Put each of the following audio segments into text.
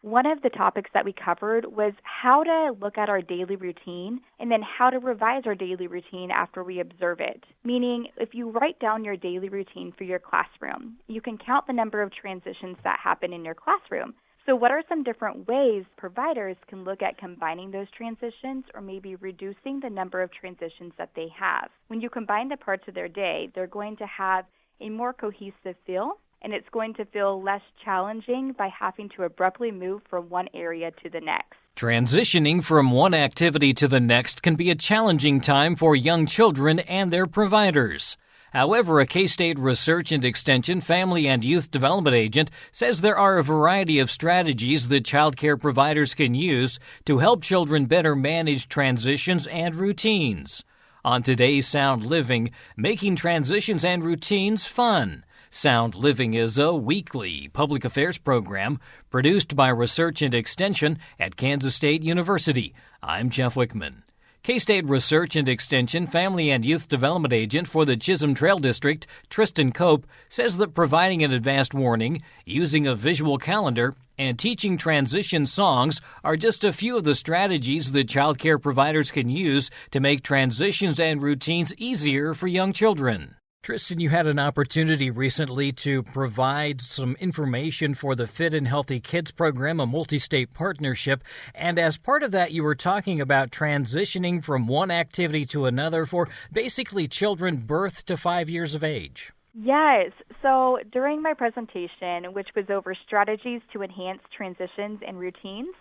One of the topics that we covered was how to look at our daily routine and then how to revise our daily routine after we observe it. Meaning, if you write down your daily routine for your classroom, you can count the number of transitions that happen in your classroom. So what are some different ways providers can look at combining those transitions or maybe reducing the number of transitions that they have? When you combine the parts of their day, they're going to have a more cohesive feel, and it's going to feel less challenging by having to abruptly move from one area to the next. Transitioning from one activity to the next can be a challenging time for young children and their providers. However, a K-State Research and Extension Family and Youth Development Agent says there are a variety of strategies that childcare providers can use to help children better manage transitions and routines. On today's Sound Living, making transitions and routines fun. Sound Living is a weekly public affairs program produced by Research and Extension at Kansas State University. I'm Jeff Wichman. K-State Research and Extension Family and Youth Development Agent for the Chisholm Trail District, Tristen Cope, says that providing an advanced warning, using a visual calendar, and teaching transition songs are just a few of the strategies that child care providers can use to make transitions and routines easier for young children. Tristen, you had an opportunity recently to provide some information for the Fit and Healthy Kids program, a multi-state partnership, and as part of that, you were talking about transitioning from one activity to another for basically children birth to 5 years of age. Yes. So during my presentation, which was over strategies to enhance transitions and routines,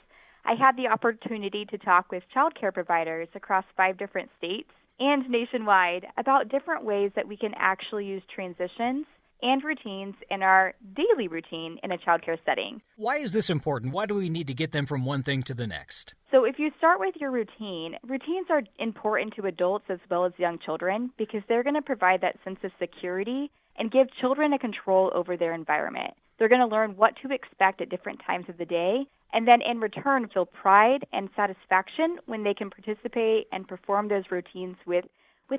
I had the opportunity to talk with child care providers across 5 different states and nationwide about different ways that we can actually use transitions and routines in our daily routine in a childcare setting. Why is this important? Why do we need to get them from one thing to the next? So if you start with your routine, routines are important to adults as well as young children because they're going to provide that sense of security and give children a control over their environment. They're going to learn what to expect at different times of the day, and then in return feel pride and satisfaction when they can participate and perform those routines with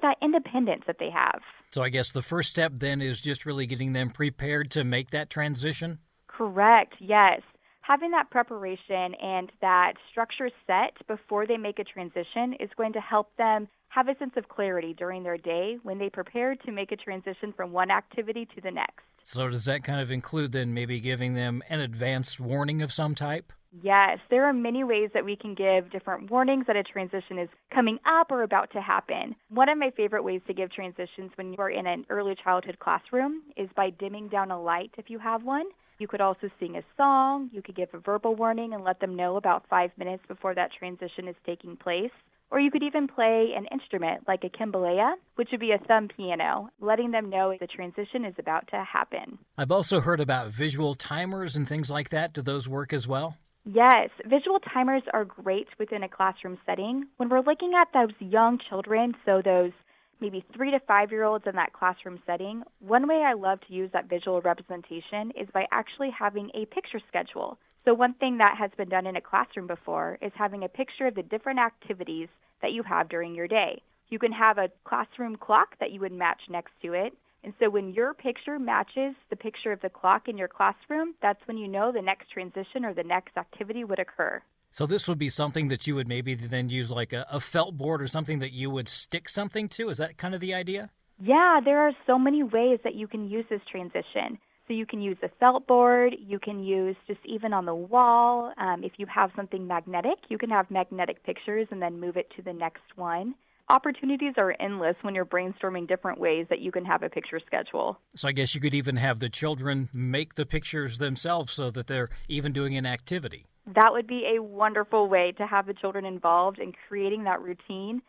that independence that they have. So I guess the first step then is just really getting them prepared to make that transition? Correct, yes. Having that preparation and that structure set before they make a transition is going to help them have a sense of clarity during their day when they prepare to make a transition from one activity to the next. So does that kind of include then maybe giving them an advanced warning of some type? Yes, there are many ways that we can give different warnings that a transition is coming up or about to happen. One of my favorite ways to give transitions when you are in an early childhood classroom is by dimming down a light if you have one. You could also sing a song. You could give a verbal warning and let them know about 5 minutes before that transition is taking place. Or you could even play an instrument like a kimbalea, which would be a thumb piano, letting them know the transition is about to happen. I've also heard about visual timers and things like that. Do those work as well? Yes, visual timers are great within a classroom setting. When we're looking at those young children, so those maybe 3 to 5-year-olds in that classroom setting, one way I love to use that visual representation is by actually having a picture schedule. So one thing that has been done in a classroom before is having a picture of the different activities that you have during your day. You can have a classroom clock that you would match next to it. And so when your picture matches the picture of the clock in your classroom, that's when you know the next transition or the next activity would occur. So this would be something that you would maybe then use like a felt board or something that you would stick something to? Is that kind of the idea? Yeah, there are so many ways that you can use this transition. So you can use a felt board, you can use just even on the wall. If you have something magnetic, you can have magnetic pictures and then move it to the next one. Opportunities are endless when you're brainstorming different ways that you can have a picture schedule. So I guess you could even have the children make the pictures themselves so that they're even doing an activity. That would be a wonderful way to have the children involved in creating that routine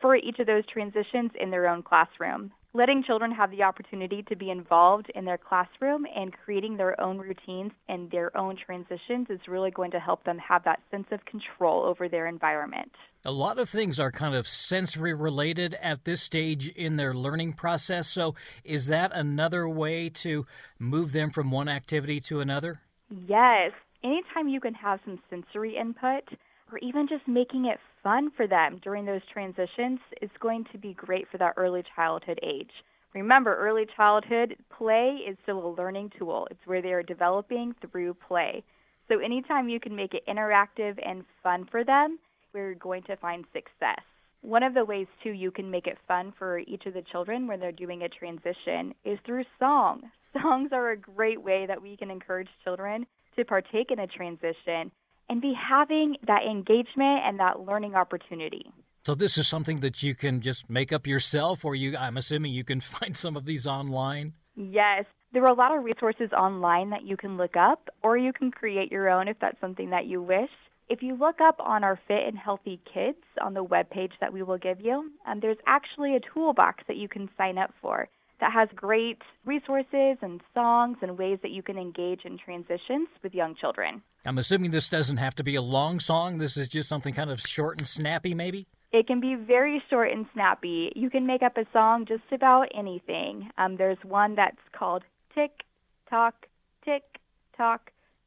for each of those transitions in their own classroom. Letting children have the opportunity to be involved in their classroom and creating their own routines and their own transitions is really going to help them have that sense of control over their environment. A lot of things are kind of sensory related at this stage in their learning process. So is that another way to move them from one activity to another? Yes. Anytime you can have some sensory input or even just making it fun for them during those transitions is going to be great for that early childhood age. Remember, early childhood play is still a learning tool. It's where they are developing through play. So anytime you can make it interactive and fun for them, we're going to find success. One of the ways, too, you can make it fun for each of the children when they're doing a transition is through song. Songs are a great way that we can encourage children to partake in a transition and be having that engagement and that learning opportunity. So this is something that you can just make up yourself, or I'm assuming you can find some of these online? Yes. There are a lot of resources online that you can look up, or you can create your own if that's something that you wish. If you look up on our Fit and Healthy Kids on the webpage that we will give you, there's actually a toolbox that you can sign up for that has great resources and songs and ways that you can engage in transitions with young children. I'm assuming this doesn't have to be a long song. This is just something kind of short and snappy, maybe? It can be very short and snappy. You can make up a song just about anything. There's one that's called Tick Tock,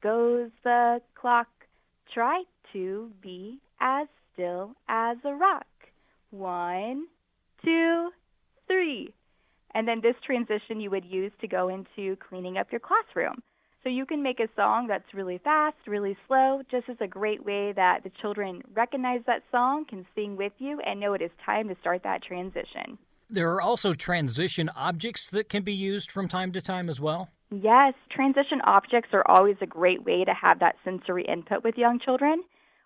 goes the clock. Try to be as still as a rock. 1, 2, 3. And then this transition you would use to go into cleaning up your classroom. So you can make a song that's really fast, really slow, just as a great way that the children recognize that song, can sing with you, and know it is time to start that transition. There are also transition objects that can be used from time to time as well? Yes, transition objects are always a great way to have that sensory input with young children,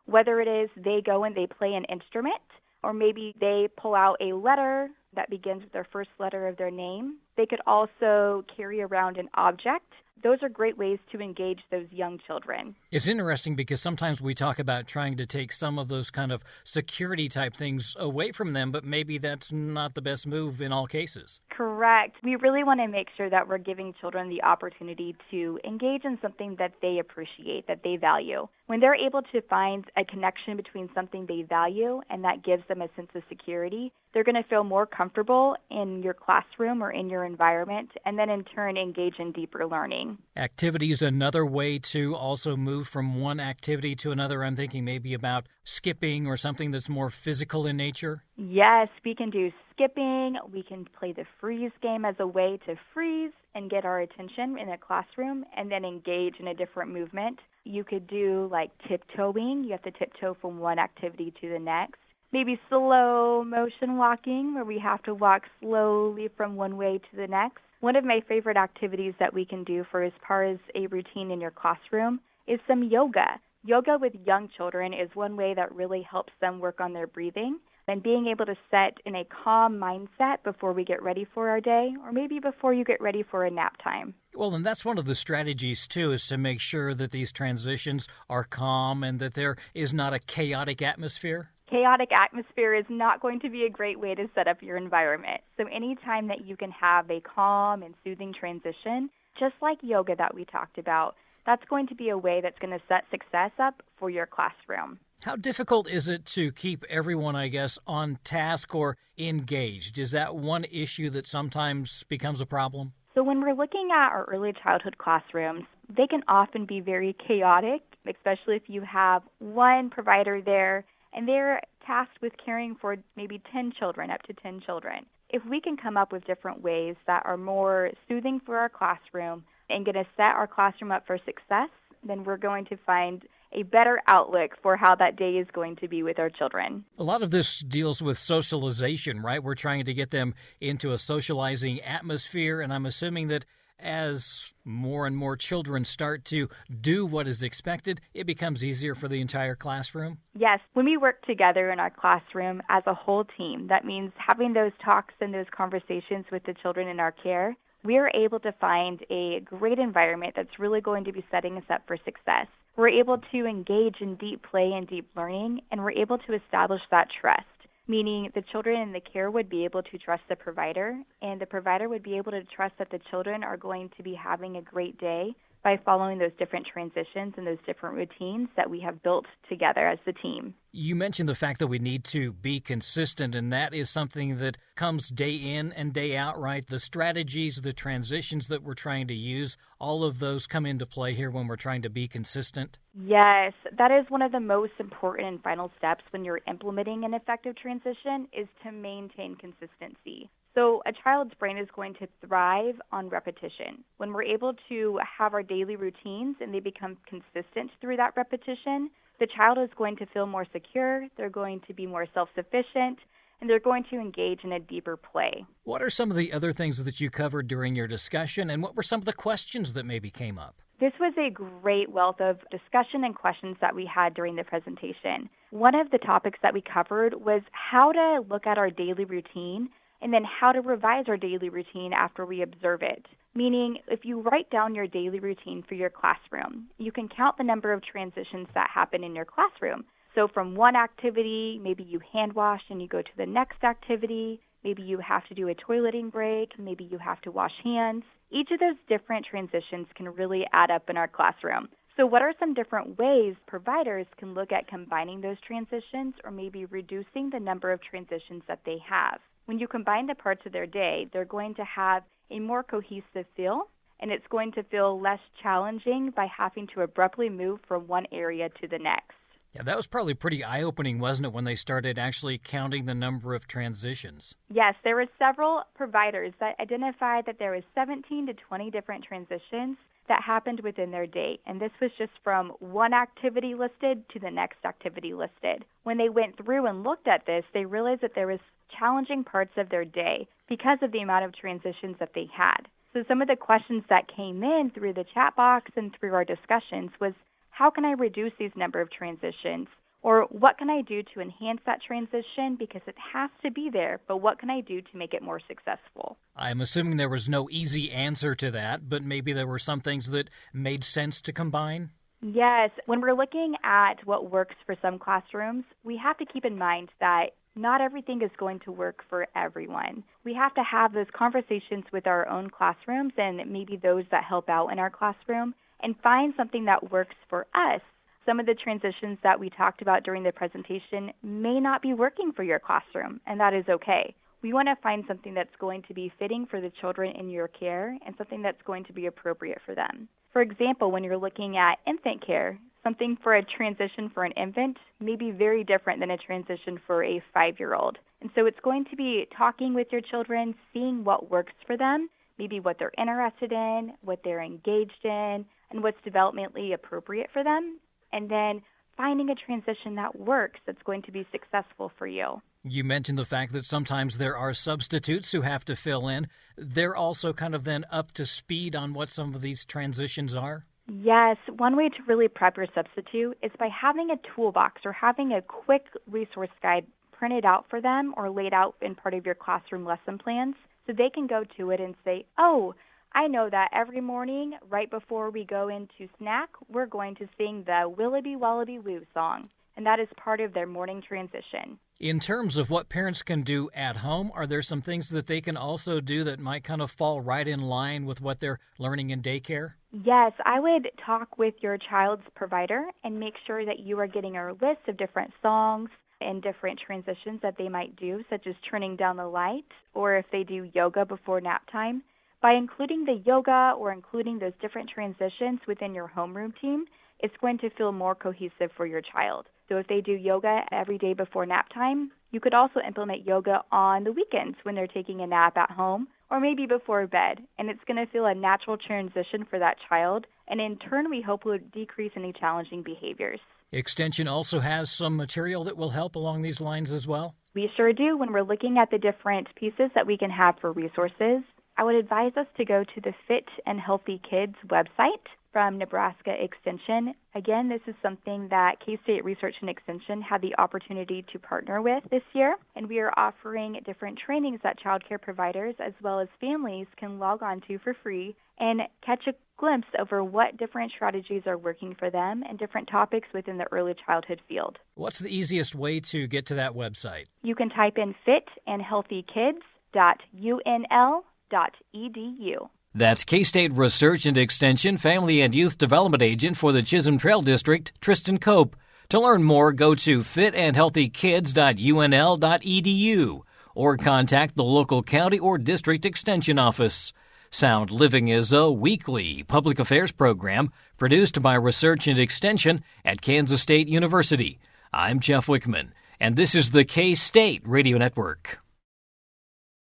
whether it is they go and they play an instrument, or maybe they pull out a letter that begins with their first letter of their name. They could also carry around an object. Those are great ways to engage those young children. It's interesting because sometimes we talk about trying to take some of those kind of security type things away from them, but maybe that's not the best move in all cases. Correct. We really want to make sure that we're giving children the opportunity to engage in something that they appreciate, that they value. When they're able to find a connection between something they value and that gives them a sense of security, they're going to feel more comfortable in your classroom or in your environment, and then in turn engage in deeper learning. Activity is another way to also move from one activity to another. I'm thinking maybe about skipping or something that's more physical in nature. Yes, we can do skipping. We can play the freeze game as a way to freeze and get our attention in a classroom and then engage in a different movement. You could do like tiptoeing. You have to tiptoe from one activity to the next. Maybe slow motion walking, where we have to walk slowly from one way to the next. One of my favorite activities that we can do for as far as a routine in your classroom is some yoga. Yoga with young children is one way that really helps them work on their breathing and being able to set in a calm mindset before we get ready for our day, or maybe before you get ready for a nap time. Well, and that's one of the strategies, too, is to make sure that these transitions are calm and that there is not a chaotic atmosphere. Chaotic atmosphere is not going to be a great way to set up your environment. So anytime that you can have a calm and soothing transition, just like yoga that we talked about, that's going to be a way that's going to set success up for your classroom. How difficult is it to keep everyone, I guess, on task or engaged? Is that one issue that sometimes becomes a problem? So when we're looking at our early childhood classrooms, they can often be very chaotic, especially if you have one provider there and they're tasked with caring for maybe 10 children, up to 10 children. If we can come up with different ways that are more soothing for our classroom and going to set our classroom up for success, then we're going to find a better outlook for how that day is going to be with our children. A lot of this deals with socialization, right? We're trying to get them into a socializing atmosphere, and I'm assuming that as more and more children start to do what is expected, it becomes easier for the entire classroom? Yes. When we work together in our classroom as a whole team, that means having those talks and those conversations with the children in our care, we are able to find a great environment that's really going to be setting us up for success. We're able to engage in deep play and deep learning, and we're able to establish that trust, meaning the children in the care would be able to trust the provider, and the provider would be able to trust that the children are going to be having a great day by following those different transitions and those different routines that we have built together as the team. You mentioned the fact that we need to be consistent, and that is something that comes day in and day out, right? The strategies, the transitions that we're trying to use, all of those come into play here when we're trying to be consistent? Yes, that is one of the most important and final steps when you're implementing an effective transition is to maintain consistency. So a child's brain is going to thrive on repetition. When we're able to have our daily routines and they become consistent through that repetition, the child is going to feel more secure, they're going to be more self-sufficient, and they're going to engage in a deeper play. What are some of the other things that you covered during your discussion, and what were some of the questions that maybe came up? This was a great wealth of discussion and questions that we had during the presentation. One of the topics that we covered was how to look at our daily routine and then how to revise our daily routine after we observe it. Meaning, if you write down your daily routine for your classroom, you can count the number of transitions that happen in your classroom. So from one activity, maybe you hand wash and you go to the next activity. Maybe you have to do a toileting break. Maybe you have to wash hands. Each of those different transitions can really add up in our classroom. So what are some different ways providers can look at combining those transitions or maybe reducing the number of transitions that they have? When you combine the parts of their day, they're going to have a more cohesive feel, and it's going to feel less challenging by having to abruptly move from one area to the next. Yeah, that was probably pretty eye-opening, wasn't it, when they started actually counting the number of transitions? Yes, there were several providers that identified that there was 17 to 20 different transitions that happened within their day, and this was just from one activity listed to the next activity listed. When they went through and looked at this, they realized that there was challenging parts of their day because of the amount of transitions that they had. So some of the questions that came in through the chat box and through our discussions was, how can I reduce these number of transitions? Or what can I do to enhance that transition because it has to be there, but what can I do to make it more successful? I'm assuming there was no easy answer to that, but maybe there were some things that made sense to combine? Yes. When we're looking at what works for some classrooms, we have to keep in mind that not everything is going to work for everyone. We have to have those conversations with our own classrooms and maybe those that help out in our classroom and find something that works for us. Some of the transitions that we talked about during the presentation may not be working for your classroom, and that is okay. We want to find something that's going to be fitting for the children in your care and something that's going to be appropriate for them. For example, when you're looking at infant care, something for a transition for an infant may be very different than a transition for a 5-year-old. And so it's going to be talking with your children, seeing what works for them, maybe what they're interested in, what they're engaged in, and what's developmentally appropriate for them, and then finding a transition that works that's going to be successful for you. You mentioned the fact that sometimes there are substitutes who have to fill in. They're also kind of then up to speed on what some of these transitions are? Yes. One way to really prep your substitute is by having a toolbox or having a quick resource guide printed out for them or laid out in part of your classroom lesson plans so they can go to it and say, oh, I know that every morning right before we go into snack, we're going to sing the Willoughby Wallaby Woo song, and that is part of their morning transition. In terms of what parents can do at home, are there some things that they can also do that might kind of fall right in line with what they're learning in daycare? Yes, I would talk with your child's provider and make sure that you are getting a list of different songs and different transitions that they might do, such as turning down the light, or if they do yoga before nap time. By including the yoga or including those different transitions within your homeroom team, it's going to feel more cohesive for your child. So if they do yoga every day before nap time, you could also implement yoga on the weekends when they're taking a nap at home or maybe before bed. And it's going to feel a natural transition for that child. And in turn, we hope will decrease any challenging behaviors. Extension also has some material that will help along these lines as well? We sure do. When we're looking at the different pieces that we can have for resources, I would advise us to go to the Fit and Healthy Kids website from Nebraska Extension. Again, this is something that K-State Research and Extension had the opportunity to partner with this year, and we are offering different trainings that child care providers as well as families can log on to for free and catch a glimpse over what different strategies are working for them and different topics within the early childhood field. What's the easiest way to get to that website? You can type in fitandhealthykids.unl.edu. That's K-State Research and Extension Family and Youth Development Agent for the Chisholm Trail District, Tristen Cope. To learn more, go to fitandhealthykids.unl.edu or contact the local county or district extension office. Sound Living is a weekly public affairs program produced by Research and Extension at Kansas State University. I'm Jeff Wichman, and this is the K-State Radio Network.